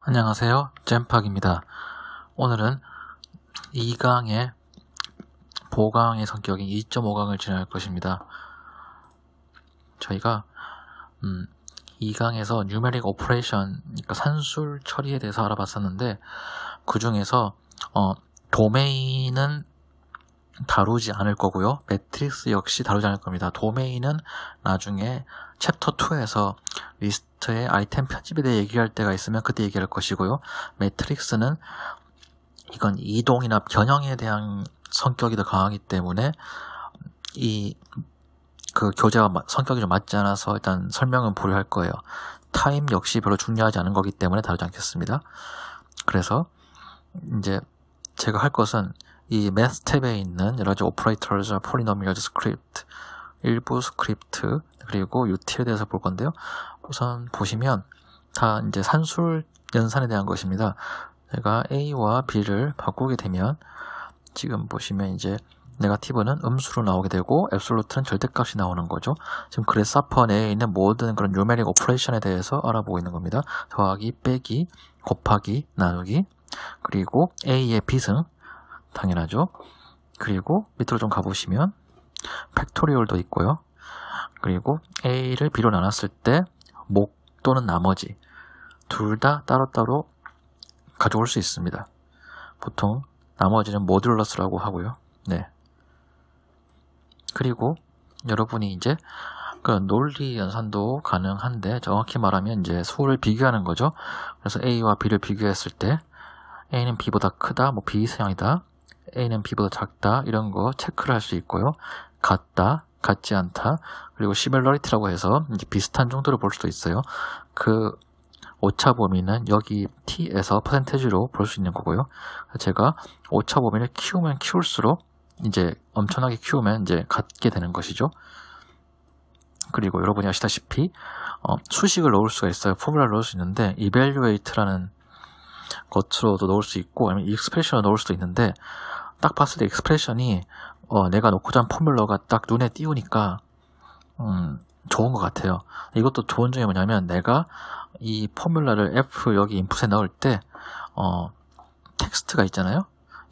안녕하세요. 잼팍입니다. 오늘은 2강의 보강의 성격인 2.5강을 진행할 것입니다. 저희가 2강에서 Numeric Operation, 그러니까 산술 처리에 대해서 알아봤었는데 그 중에서 도메인은 다루지 않을 거고요. 매트릭스 역시 다루지 않을 겁니다. 도메인은 나중에 챕터 2에서 리스트의 아이템 편집에 대해 얘기할 때가 있으면 그때 얘기할 것이고요. 매트릭스는 이건 이동이나 변형에 대한 성격이 더 강하기 때문에 그 교재와 성격이 좀 맞지 않아서 일단 설명은 보류할 거예요. 타임 역시 별로 중요하지 않은 거기 때문에 다루지 않겠습니다. 그래서 이제 제가 할 것은 이 math 탭에 있는 여러 가지 operators, polynomials, script, 일부 스크립트, 그리고 util에 대해서 볼 건데요. 우선 보시면 다 이제 산술 연산에 대한 것입니다. 제가 a와 b를 바꾸게 되면 지금 보시면 이제 네거티브는 음수로 나오게 되고 앱솔루트는 절대값이 나오는 거죠. 지금 그래사퍼 내에 있는 모든 그런 뉴메릭 오퍼레이션에 대해서 알아보고 있는 겁니다. 더하기, 빼기, 곱하기, 나누기, 그리고 a의 비승 당연하죠. 그리고 밑으로 좀 가보시면 팩토리얼도 있고요. 그리고 a를 b로 나눴을 때 목 또는 나머지 둘 다 따로따로 가져올 수 있습니다. 보통 나머지는 모듈러스라고 하고요. 네. 그리고 여러분이 이제 그 논리 연산도 가능한데 정확히 말하면 이제 수를 비교하는 거죠. 그래서 a와 b를 비교했을 때 a는 b보다 크다, 뭐 비이상이다, a는 b보다 작다 이런 거 체크를 할 수 있고요. 같다, 같지 않다, 그리고 similarity라고 해서 이제 비슷한 정도를 볼 수도 있어요. 그 오차 범위는 여기 t에서 퍼센테이지로 볼 수 있는 거고요. 제가 오차 범위를 키우면 키울수록 이제 엄청나게 키우면 이제 같게 되는 것이죠. 그리고 여러분이 아시다시피 수식을 넣을 수가 있어요. 포뮬라를 넣을 수 있는데 evaluate라는 것으로도 넣을 수 있고 아니면 expression을 넣을 수도 있는데 딱 봤을 때 expression이 내가 넣고자 한 포뮬러가 딱 눈에 띄우니까 좋은 것 같아요. 이것도 좋은 점이 뭐냐면 내가 이 포뮬라를 F 여기 인풋에 넣을 때 텍스트가 있잖아요.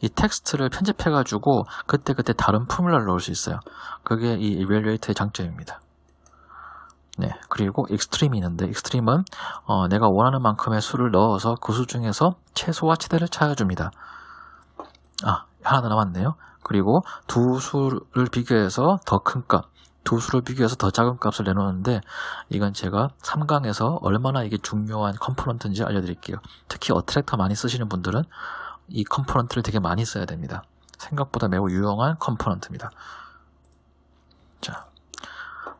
이 텍스트를 편집해가지고 그때그때 다른 포뮬라를 넣을 수 있어요. 그게 이 evaluate의 장점입니다. 네, 그리고 extreme이 있는데 extreme은 내가 원하는 만큼의 수를 넣어서 그 수 중에서 최소와 최대를 찾아줍니다. 하나 더 남았네요. 그리고 두 수를 비교해서 더 큰 값, 두 수를 비교해서 더 작은 값을 내놓는데 이건 제가 3강에서 얼마나 이게 중요한 컴포넌트인지 알려드릴게요. 특히 어트랙터 많이 쓰시는 분들은 이 컴포넌트를 되게 많이 써야 됩니다. 생각보다 매우 유용한 컴포넌트입니다. 자,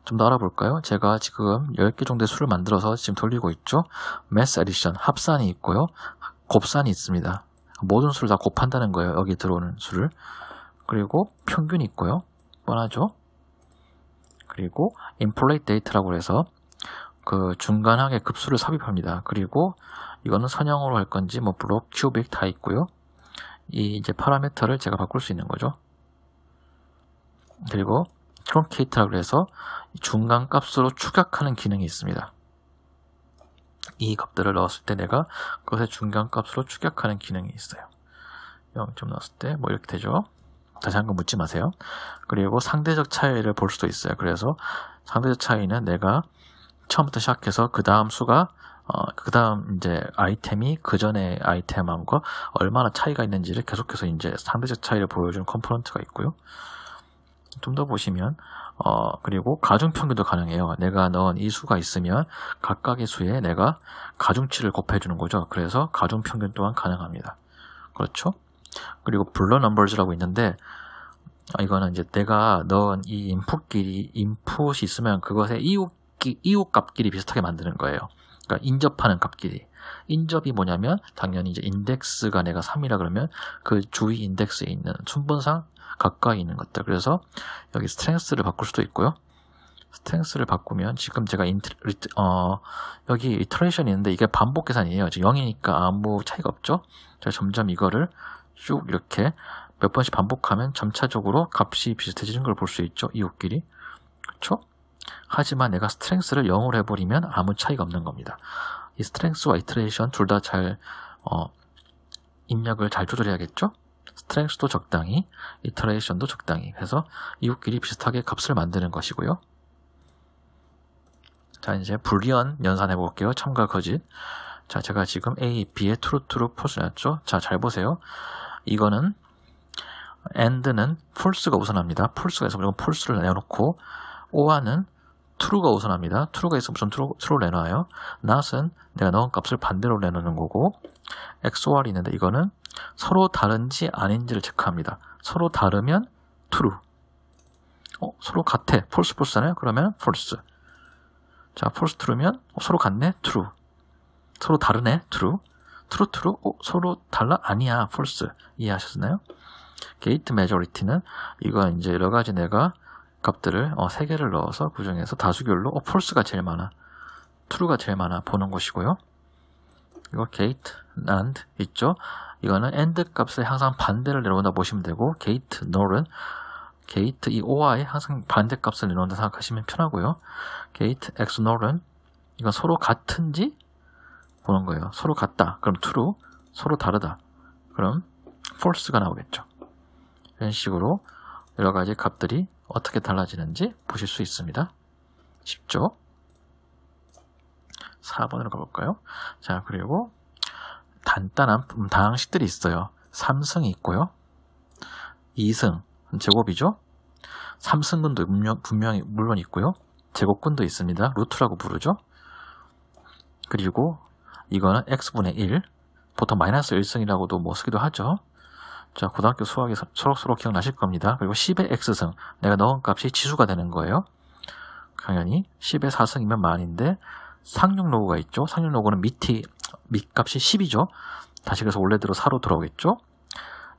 좀 더 알아볼까요? 제가 지금 10개 정도의 수를 만들어서 지금 돌리고 있죠. mass addition, 합산이 있고요. 곱산이 있습니다. 모든 수를 다 곱한다는 거예요. 여기 들어오는 수를. 그리고 평균이 있고요. 뻔하죠? 그리고 inflate date라고 해서 그 중간하게 급수를 삽입합니다. 그리고 이거는 선형으로 할 건지 뭐 블록, 큐빅 다 있고요. 이 이제 파라미터를 제가 바꿀 수 있는 거죠. 그리고 truncate라고 해서 중간 값으로 추격하는 기능이 있습니다. 이 값들을 넣었을 때 내가 그것의 중간 값으로 추격하는 기능이 있어요. 0점 넣었을 때 뭐 이렇게 되죠. 다시 한 번 묻지 마세요. 그리고 상대적 차이를 볼 수도 있어요. 그래서 상대적 차이는 내가 처음부터 시작해서 그 다음 수가 그 다음 이제 아이템이 그 전에 아이템과 얼마나 차이가 있는지를 계속해서 이제 상대적 차이를 보여주는 컴포넌트가 있고요. 좀 더 보시면 그리고 가중평균도 가능해요. 내가 넣은 이 수가 있으면 각각의 수에 내가 가중치를 곱해주는 거죠. 그래서 가중평균 또한 가능합니다. 그렇죠? 그리고 블러 넘버즈라고 있는데 이거는 이제 내가 넣은 이 인풋이 있으면 그것의 이웃 값끼리 비슷하게 만드는 거예요. 그러니까 인접하는 값끼리. 인접이 뭐냐면 당연히 이제 인덱스가 내가 3이라 그러면 그 주위 인덱스에 있는 순번상 가까이 있는 것들. 그래서 여기 스트렝스를 바꿀 수도 있고요. 스트렝스를 바꾸면 지금 제가 여기 이터레이션이 있는데 이게 반복 계산이에요. 지금 0이니까 아무 차이가 없죠. 제가 점점 이거를 쭉 이렇게 몇 번씩 반복하면 점차적으로 값이 비슷해지는 걸 볼 수 있죠. 이웃끼리. 그렇죠? 하지만 내가 스트렝스를 0으로 해버리면 아무 차이가 없는 겁니다. 이 스트렝스와 이터레이션 둘 다 잘 입력을 잘 조절해야겠죠? 스트렝스도 적당히, 이터레이션도 적당히. 그래서 이웃끼리 비슷하게 값을 만드는 것이고요. 자, 이제 불리언 연산해 볼게요. 참과 거짓. 자, 제가 지금 A, B에 true, false 냈죠? 자, 잘 보세요. 이거는 and는 false가 우선합니다. false가 있으면 이건 false를 내놓고 or는 true가 우선합니다. true가 있으면 무슨 true를 내놔요. not은 내가 넣은 값을 반대로 내놓는 거고 XOR이 있는데 이거는 서로 다른지 아닌지를 체크합니다. 서로 다르면 true. 서로 같아. false, false잖아요. 그러면 false. 자, false, true면 서로 같네. true. 서로 다르네. true. true. 서로 달라? 아니야. false. 이해하셨나요? gate majority는 이거 이제 여러 가지 내가 값들을 3개를 넣어서 그 중에서 다수결로 false가 제일 많아. true가 제일 많아 보는 것이고요. 이거 gate and 있죠? 이거는 and 값에 항상 반대를 내려온다 보시면 되고 gate nor은 gate 이 or에 항상 반대 값을 내놓는다 생각하시면 편하고요. gate x nor은 이건 서로 같은지 보는 거예요. 서로 같다. 그럼 true. 서로 다르다. 그럼 false가 나오겠죠. 이런 식으로 여러 가지 값들이 어떻게 달라지는지 보실 수 있습니다. 쉽죠? 4번으로 가볼까요? 자, 그리고 간단한 다항식들이 있어요. 3승이 있고요. 2승, 제곱이죠. 3승근도 분명히 물론 있고요. 제곱근도 있습니다. 루트라고 부르죠. 그리고 이거는 x분의 1, 보통 마이너스 1승이라고도 뭐 쓰기도 하죠. 자, 고등학교 수학에서 서로 기억나실 겁니다. 그리고 10의 x승, 내가 넣은 값이 지수가 되는 거예요. 당연히 10의 4승이면 만인데 상륙 로그가 있죠. 상륙 로그는 밑값이 10이죠. 다시 그래서 원래대로 4로 돌아오겠죠.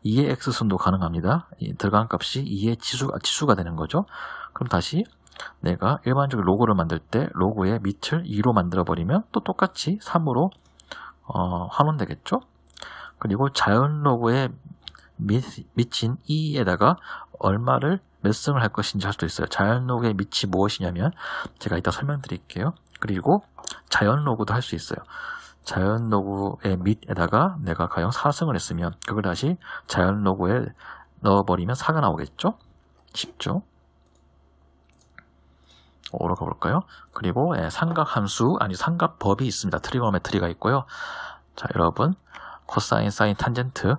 2의 x승도 가능합니다. 들어간 값이 2의 지수가 되는 거죠. 그럼 다시 내가 일반적으로 로그를 만들 때 로그의 밑을 2로 만들어버리면 또 똑같이 3으로 환원되겠죠. 그리고 자연 로그의 밑인 2에다가 얼마를 몇 승을 할 것인지 할 수도 있어요. 자연 로그의 밑이 무엇이냐면 제가 이따 설명드릴게요. 그리고 자연 로그도 할 수 있어요. 자연 로그의 밑에다가 내가 가령 4승을 했으면 그걸 다시 자연 로그에 넣어버리면 4가 나오겠죠? 쉽죠? 5로 가볼까요? 그리고 삼각함수, 삼각법이 있습니다. 트리고노메트리가 있고요. 자, 여러분 코사인, 사인, 탄젠트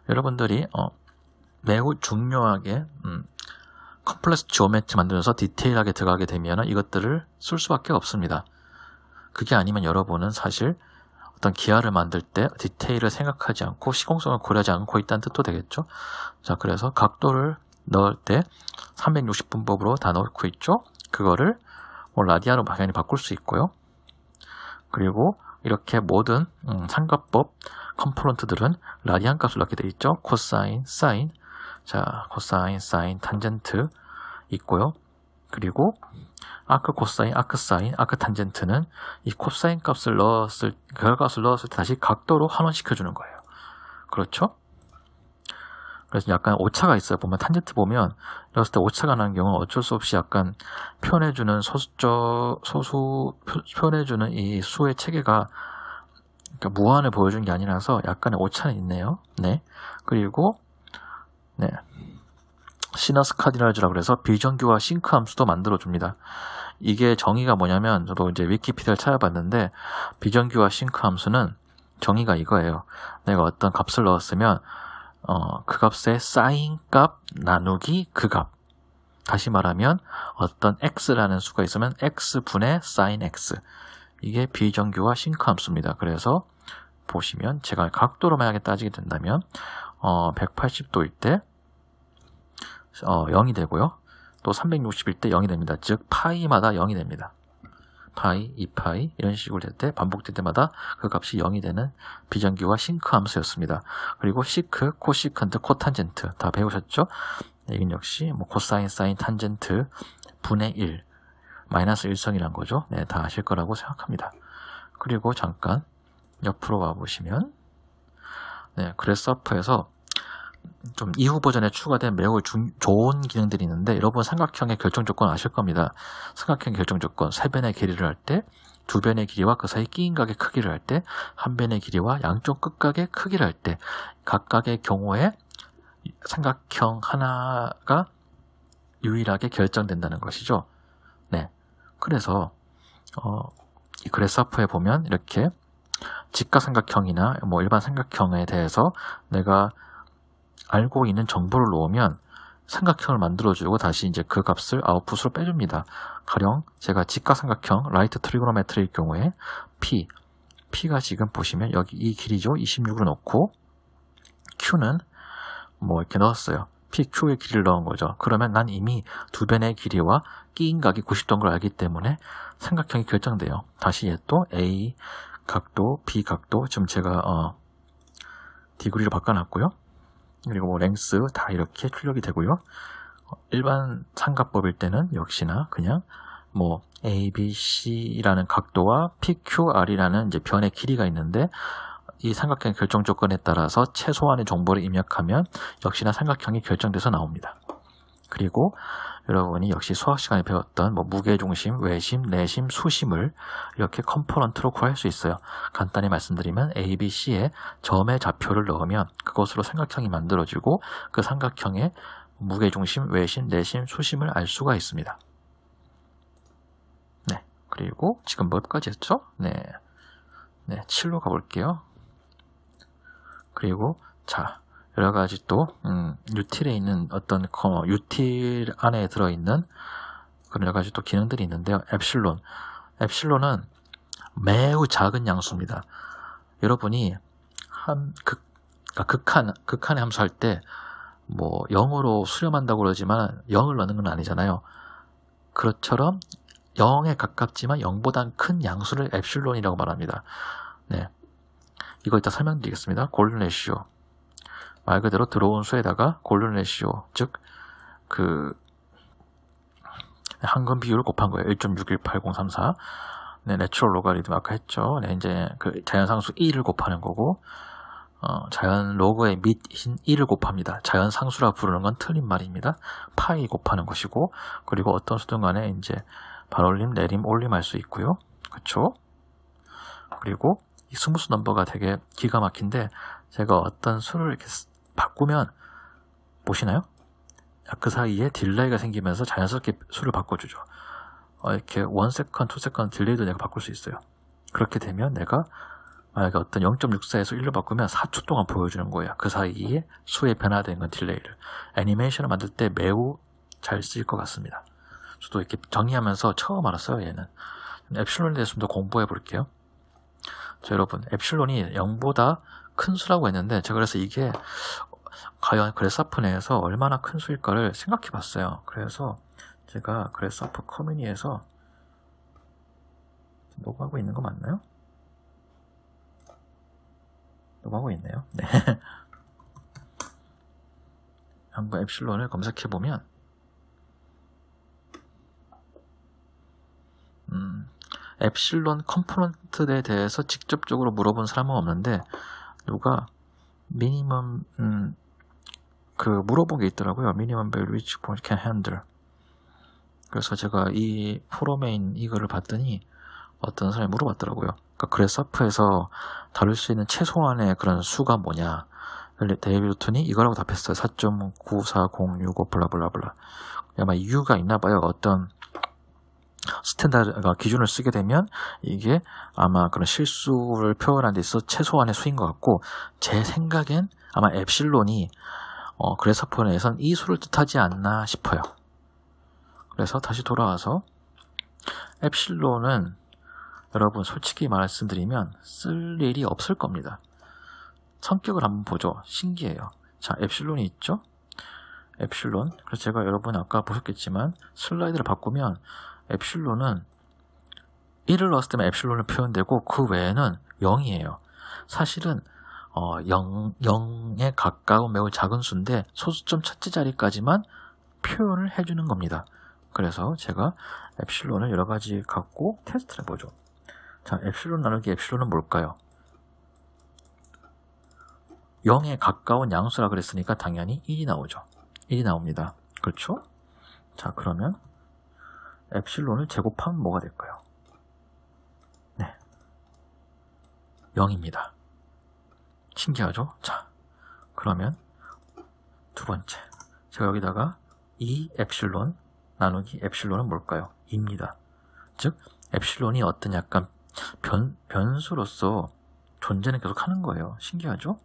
여러분들이 매우 중요하게 컴플렉스 지오메트리 만들면서 디테일하게 들어가게 되면 이것들을 쓸 수밖에 없습니다. 그게 아니면 여러분은 사실 어떤 기하를 만들 때 디테일을 생각하지 않고 시공성을 고려하지 않고 있다는 뜻도 되겠죠. 자, 그래서 각도를 넣을 때 360분법으로 다 넣고 있죠. 그거를 라디안으로 방향이 바꿀 수 있고요. 그리고 이렇게 모든 삼각법 컴포넌트들은 라디안 값을 넣게 되어 있죠. 코사인, 사인, 자, 코사인, 사인, 탄젠트 있고요. 그리고 아크 코사인, 아크 사인, 아크 탄젠트는 이 코사인 값을 결과값을 넣었을 때 다시 각도로 환원시켜 주는 거예요. 그렇죠? 그래서 약간 오차가 있어요. 보면 탄젠트 보면 넣었을 때 오차가 나는 경우는 어쩔 수 없이 약간 표현해주는 표현해주는 이 수의 체계가 그러니까 무한을 보여준 게 아니라서 약간의 오차는 있네요. 네. 그리고 시너스 카디널즈라고 그래서 비정규화 싱크 함수도 만들어줍니다. 이게 정의가 뭐냐면 저도 이제 위키피디아를 찾아봤는데 비정규화 싱크 함수는 정의가 이거예요. 내가 어떤 값을 넣었으면 그 값의 사인 값 나누기 그 값. 다시 말하면 어떤 x라는 수가 있으면 x분의 사인 x. 이게 비정규화 싱크 함수입니다. 그래서 보시면 제가 각도로 만약에 따지게 된다면 180도일 때 0이 되고요. 또 360일 때 0이 됩니다. 즉 파이마다 0이 됩니다. 파이, 2파이 이런 식으로 될 때 반복될 때마다 그 값이 0이 되는 비정규화 싱크 함수였습니다. 그리고 시크, 코시컨트, 코탄젠트 다 배우셨죠? 이건 역시 코사인, 사인, 탄젠트 분의 1 마이너스 1성이란 거죠. 네, 다 아실 거라고 생각합니다. 그리고 잠깐 옆으로 와보시면 그래서프에서 좀 이후 버전에 추가된 매우 좋은 기능들이 있는데 여러분 삼각형의 결정 조건 아실 겁니다. 삼각형 결정 조건, 세변의 길이를 할 때 두 변의 길이와 그 사이 끼인 각의 크기를 할 때, 한 변의 길이와 양쪽 끝각의 크기를 할 때 각각의 경우에 삼각형 하나가 유일하게 결정된다는 것이죠. 네, 그래서 이 그래사프에 보면 이렇게 직각삼각형이나 뭐 일반 삼각형에 대해서 내가 알고 있는 정보를 놓으면 삼각형을 만들어주고 다시 이제 그 값을 아웃풋으로 빼줍니다. 가령 제가 직각삼각형 라이트 트리고노메트리일 경우에 P가 지금 보시면 여기 이 길이죠. 26으로 넣고 Q는 뭐 이렇게 넣었어요. PQ의 길이를 넣은 거죠. 그러면 난 이미 두 변의 길이와 끼인 각이 90도인 걸 알기 때문에 삼각형이 결정돼요. 다시 얘 또 A 각도, B 각도, 지금 제가 디그리로 바꿔놨고요. 그리고 뭐 랭스 다 이렇게 출력이 되고요. 일반 삼각법일 때는 역시나 그냥 뭐 A, B, C라는 각도와 PQR이라는 이제 변의 길이가 있는데 이 삼각형 결정 조건에 따라서 최소한의 정보를 입력하면 역시나 삼각형이 결정돼서 나옵니다. 그리고 여러분이 역시 수학 시간에 배웠던 뭐 무게중심, 외심, 내심, 수심을 이렇게 컴포넌트로 구할 수 있어요. 간단히 말씀드리면 A, B, C에 점의 좌표를 넣으면 그것으로 삼각형이 만들어지고 그 삼각형의 무게중심, 외심, 내심, 수심을 알 수가 있습니다. 네, 그리고 지금 몇까지 했죠? 네, 7로 가볼게요. 그리고 자, 여러가지 또 유틸에 있는 어떤 유틸 안에 들어있는 그런 여러가지 또 기능들이 있는데요. 엡실론은 매우 작은 양수입니다. 여러분이 극한의 함수 할 때 뭐 0으로 수렴한다고 그러지만 0을 넣는 건 아니잖아요. 그것처럼 0에 가깝지만 0보단 큰 양수를 엡실론이라고 말합니다. 네, 이거 이따 설명드리겠습니다. 골든 레시오, 말 그대로 들어온 수에다가 골든 레시오, 즉 그 한근 비율을 곱한 거예요. 1.618034. 네, 내추럴 로가리즘 아까 했죠. 네, 이제 그 자연상수 1을 곱하는 거고, 자연 로그의 밑인 1을 곱합니다. 자연 상수라 부르는 건 틀린 말입니다. 파이 곱하는 것이고, 그리고 어떤 수든 간에 이제 반올림, 내림, 올림 할 수 있고요. 그쵸? 그리고 이 스무스 넘버가 되게 기가 막힌데, 제가 어떤 수를 이렇게 바꾸면 보시나요? 그 사이에 딜레이가 생기면서 자연스럽게 수를 바꿔주죠. 이렇게 1세컨, 2세컨 딜레이도 내가 바꿀 수 있어요. 그렇게 되면 내가 만약에 어떤 0.64에서 1로 바꾸면 4초 동안 보여주는 거예요. 그 사이에 수의 변화된 건 딜레이를. 애니메이션을 만들 때 매우 잘 쓰일 것 같습니다. 저도 이렇게 정리하면서 처음 알았어요, 얘는. 엡실론에 대해서 좀 더 공부해 볼게요. 자, 여러분, 엡실론이 0보다 큰 수라고 했는데, 제가 그래서 이게 과연 그래사프 내에서 얼마나 큰 수일까를 생각해 봤어요. 그래서 제가 그래사프 커뮤니에서 녹음하고 있는 거 맞나요? 녹음하고 있네요. 네. 한번 엡실론을 검색해 보면 엡실론 컴포넌트에 대해서 직접적으로 물어본 사람은 없는데 누가 미니멈 물어본 게 있더라고요. 미니멈 밸류 which point can handle. 그래서 제가 이 포럼에 이거를 봤더니 어떤 사람이 물어봤더라고요. 그러니까 그래사프에서 다룰 수 있는 최소한의 그런 수가 뭐냐. 데이비드 루튼이 이거라고 답했어요. 4.94065 블라블라블라. 아마 이유가 있나 봐요. 어떤 스탠다드 기준을 쓰게 되면 이게 아마 그런 실수를 표현하는 데 있어 최소한의 수인 것 같고, 제 생각엔 아마 엡실론이 그래사프 내에선 이 수를 뜻하지 않나 싶어요. 그래서 다시 돌아와서 엡실론은 여러분 솔직히 말씀드리면 쓸 일이 없을 겁니다. 성격을 한번 보죠. 신기해요. 자, 엡실론이 있죠? 엡실론. 그래서 제가 여러분 아까 보셨겠지만 슬라이드를 바꾸면 엡실론은 1을 넣었을 때만 엡실론을 표현되고 그 외에는 0이에요. 사실은 0에 가까운 매우 작은 수인데 소수점 첫째 자리까지만 표현을 해주는 겁니다. 그래서 제가 엡실론을 여러 가지 갖고 테스트를 해보죠. 자, 엡실론 나누기 엡실론은 뭘까요? 0에 가까운 양수라 그랬으니까 당연히 1이 나오죠. 1이 나옵니다. 그렇죠? 자, 그러면 엡실론을 제곱하면 뭐가 될까요? 0입니다. 신기하죠? 자, 그러면 두 번째, 제가 여기다가 2 엡실론 나누기 엡실론은 뭘까요? 2입니다. 즉 엡실론이 어떤 약간 변수로서 존재는 계속 하는 거예요. 신기하죠?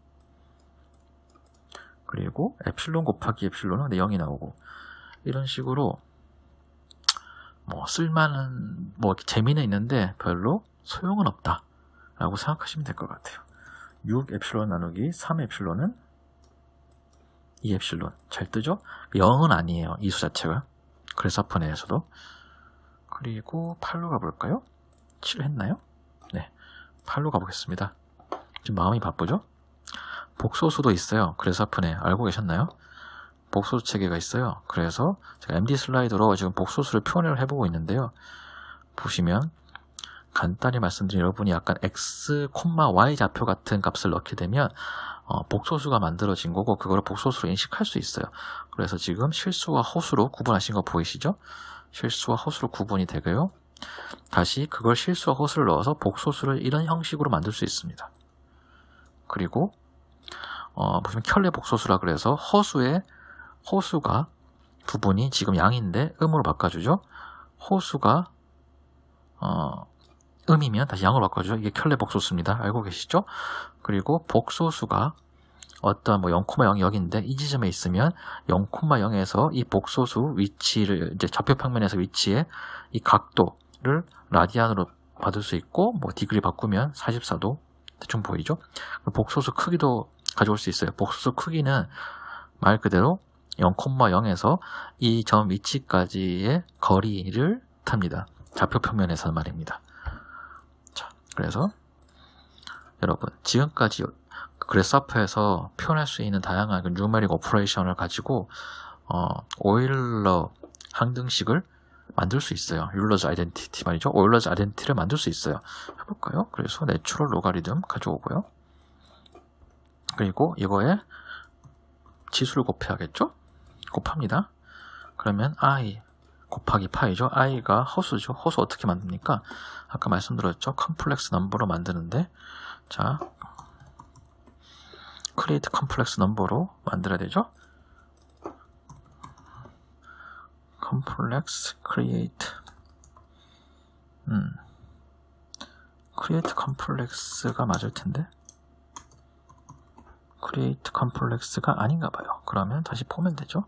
그리고 엡실론 곱하기 엡실론은 0이 나오고, 이런 식으로 뭐 쓸만한 재미는 있는데 별로 소용은 없다 라고 생각하시면 될 것 같아요. 6 엡실론 나누기 3 엡실론은 2 엡실론. 잘 뜨죠? 0은 아니에요, 이 수 자체가. 그래서프 내에서도. 그리고 8로 가볼까요? 7 했나요? 네, 8로 가보겠습니다. 지금 마음이 바쁘죠? 복소수도 있어요. 그래서프 내 알고 계셨나요? 복소수 체계가 있어요. 그래서 제가 MD 슬라이드로 지금 복소수를 표현을 해보고 있는데요. 보시면 간단히 말씀드린, 여러분이 약간 x, y 좌표 같은 값을 넣게 되면 복소수가 만들어진 거고, 그거를 복소수로 인식할 수 있어요. 그래서 지금 실수와 허수로 구분하신 거 보이시죠? 실수와 허수로 구분이 되고요. 다시 그걸 실수와 허수를 넣어서 복소수를 이런 형식으로 만들 수 있습니다. 그리고 보시면 켤레 복소수라 그래서 허수가 부분이 지금 양인데 음으로 바꿔주죠. 허수가 음이면 다시 양으로 바꿔주죠. 이게 켤레 복소수입니다. 알고 계시죠? 그리고 복소수가 어떤 0,0이 여기인데 이 지점에 있으면 0,0에서 이 복소수 위치를 이제 좌표평면에서 위치에 이 각도를 라디안으로 받을 수 있고, 디그리 바꾸면 44도 대충 보이죠? 복소수 크기도 가져올 수 있어요. 복소수 크기는 말 그대로 0,0에서 이 점 위치까지의 거리를 탑니다. 좌표평면에서 말입니다. 자, 그래서 여러분 지금까지 그래서프에서 표현할 수 있는 다양한 뉴메릭 오퍼레이션을 가지고 오일러 항등식을 만들 수 있어요. 율러즈 아이덴티티 말이죠. 오일러즈 아이덴티티를 만들 수 있어요. 해볼까요? 그래서 내추럴 로가리즘 가져오고요. 그리고 이거에 지수를 곱해야겠죠? 곱합니다. 그러면 i 곱하기 파이죠. i가 허수죠. 허수 어떻게 만듭니까? 아까 말씀드렸죠. 컴플렉스 넘버로 만드는데, 자, create 컴플렉스 넘버로 만들어야 되죠. 컴플렉스 create 컴플렉스가 맞을 텐데 create 컴플렉스가 아닌가 봐요. 그러면 다시 보면 되죠.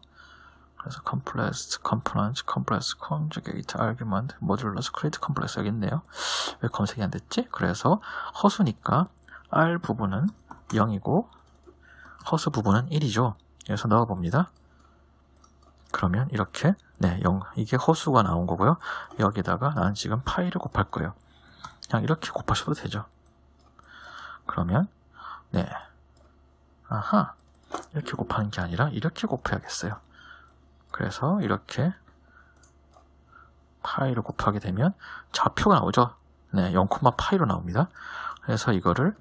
그래서 컴플렉스 컴포넌트 컴플렉스 conjugate argument 모듈러스 create 컴플렉스 여기 있네요. 왜 검색이 안 됐지? 그래서 허수니까 R 부분은 0이고 허수 부분은 1이죠. 그래서 넣어봅니다. 그러면 이렇게 이게 허수가 나온 거고요. 여기다가 나는 지금 파이를 곱할 거예요. 그냥 이렇게 곱하셔도 되죠. 그러면 이렇게 곱하는 게 아니라 이렇게 곱해야겠어요. 그래서 이렇게 파이를 곱하게 되면 좌표가 나오죠. 0,파이로 나옵니다. 그래서 이거를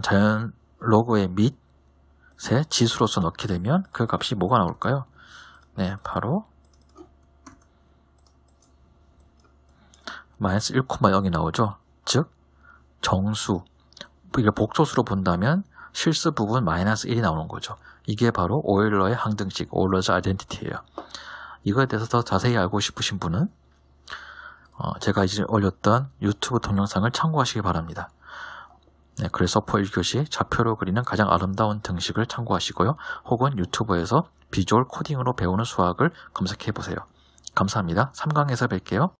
자연 로그의 밑에 지수로서 넣게 되면 그 값이 뭐가 나올까요? 바로 마이너스 1,0이 나오죠. 즉 정수, 이게 복소수로 본다면 실수 부분 마이너스 1이 나오는 거죠. 이게 바로 오일러의 항등식, 오일러즈 아이덴티티예요. 이거에 대해서 더 자세히 알고 싶으신 분은 제가 이제 올렸던 유튜브 동영상을 참고하시기 바랍니다. 그래서프 1교시 좌표로 그리는 가장 아름다운 등식을 참고하시고요. 혹은 유튜브에서 비주얼 코딩으로 배우는 수학을 검색해 보세요. 감사합니다. 3강에서 뵐게요.